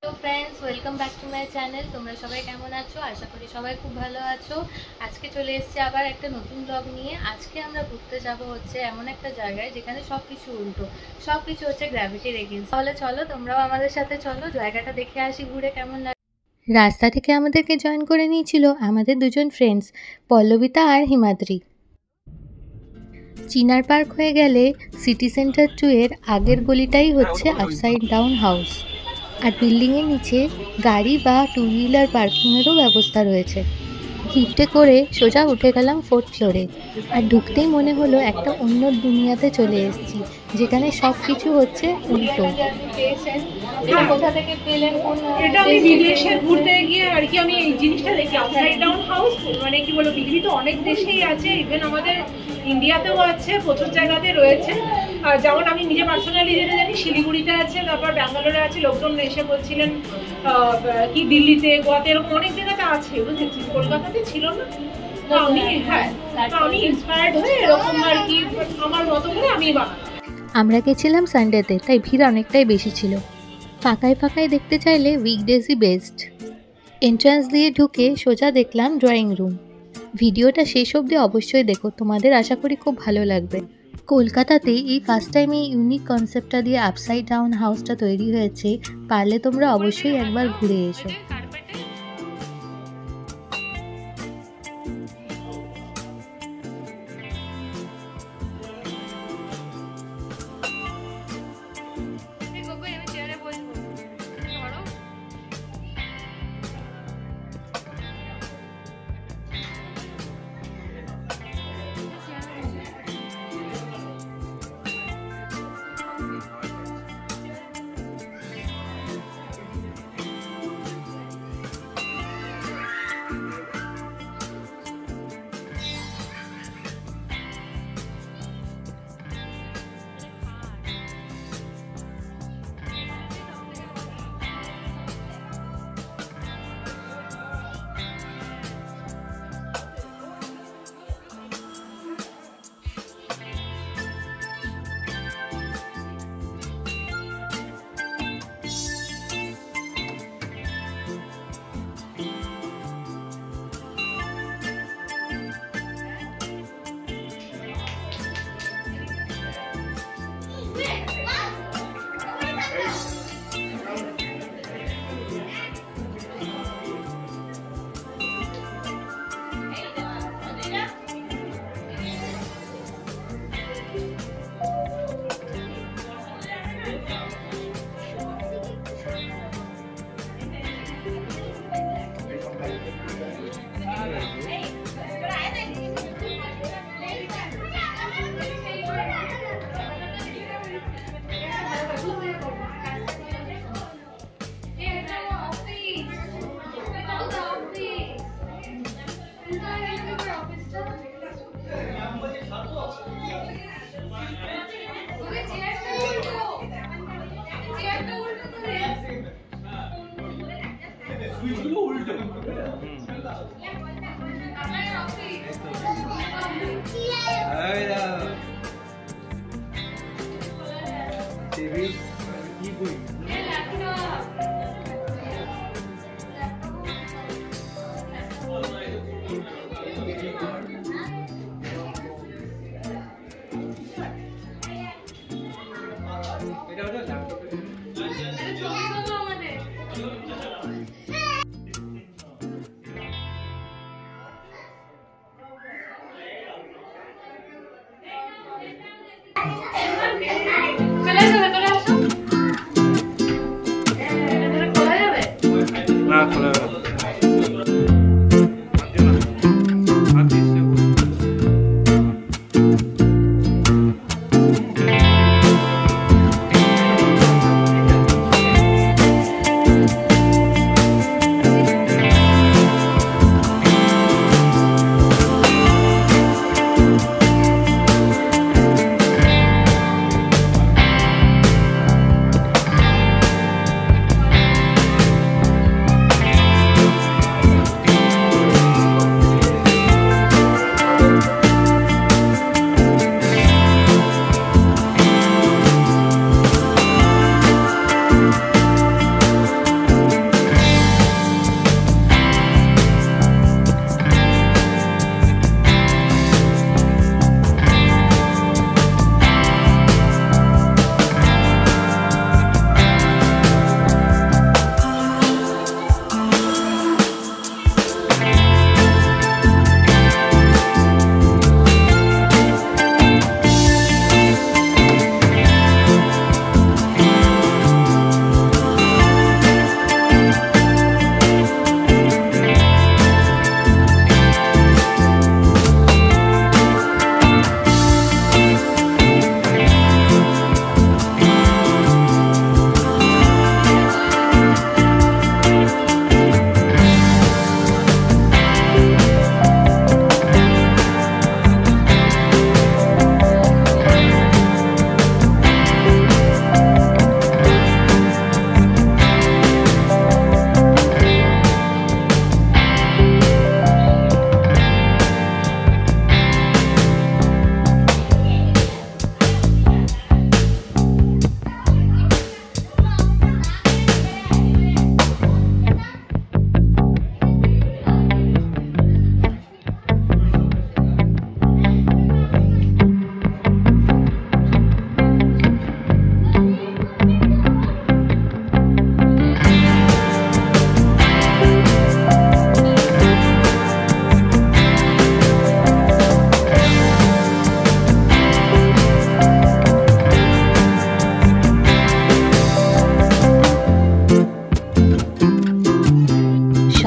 তো friends, welcome back to my channel. তোমরা সবাই কেমন আছো? আশা করি সবাই খুব ভালো আছো। আজকে চলে এসেছি আবার একটা নতুন ব্লগ নিয়ে। আজকে আমরা ঘুরতে যাব হচ্ছে এমন একটা জায়গায় যেখানে সব কিছু উল্টো, সব কিছু হচ্ছে গ্র্যাভিটির এগেইনস্ট। তাহলে চলো তোমরাও আমাদের সাথে চলো, জায়গাটা দেখে আসি ঘুরে কেমন লাগে। রাস্তা থেকে আমাদেরকে জয়েন করে নিয়েছিল আমাদের দুজন ফ্রেন্ডস, পল্লবিতা আর হিমাদ্রি। চিনার পার্ক হয়ে গেলে সিটি সেন্টার 2 এর আগের গলিটাই হচ্ছে আপসাইড ডাউন হাউস। আর বিল্ডিংয়ের নিচে গাড়ি বা টু হুইলার পার্কিংয়েরও ব্যবস্থা রয়েছে। লিফটে করে সোজা উঠে গেলাম 4th ফ্লোরে। আর ঢুকতেই মনে হলো একটা অন্য দুনিয়াতে চলে এসেছি, যেখানে সব কিছু হচ্ছে উল্টো। কোথা থেকে পেলেন? এটা আমি বিদেশে ঘুরতে গিয়ে আর কি আমি এই জিনিসটা দেখি, আপসাইড ডাউন হাউস। মানে কি বলবো, পৃথিবী তো অনেক দেশেই আছে, ইভেন আমাদের ইন্ডিয়াতেও আছে, প্রচুর জায়গাতে রয়েছে। যেমন আমি নিজে পার্সোনালি যেটা জানি, শিলিগুড়িতে আছে, তারপর ব্যাঙ্গালোরে আছে। লোকজন এসে বলছিলেন কি দিল্লিতে, গোয়াতে, এরকম অনেক জায়গাতে আছে, বুঝেছি। কলকাতাতে ছিল না। আমি ইন্সপায়ার্ড হয়ে এরকম আর কি আমার মতো করে আমি বানালাম। আমরা গেছিলাম সানডেতে, তাই ভিড় অনেকটাই বেশি ছিল। ফাঁকায় ফাঁকায় দেখতে চাইলে উইকডেজই বেস্ট। এন্ট্রান্স দিয়ে ঢুকে সোজা দেখলাম ড্রয়িং রুম। ভিডিওটা শেষ অবধি অবশ্যই দেখো, তোমাদের আশা করি খুব ভালো লাগবে। কলকাতাতে এই ফার্স্ট টাইম এই ইউনিক কনসেপ্টটা দিয়ে আপসাইড ডাউন হাউসটা তৈরি হয়েছে। পারলে তোমরা অবশ্যই একবার ঘুরে এসো।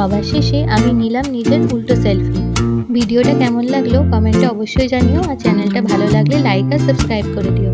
সবার শেষে আমি নিলাম নিজের উল্টো সেলফি। ভিডিওটা কেমন লাগলো কমেন্টে অবশ্যই জানিও, আর চ্যানেলটা ভালো লাগলে লাইক আর সাবস্ক্রাইব করে দিও।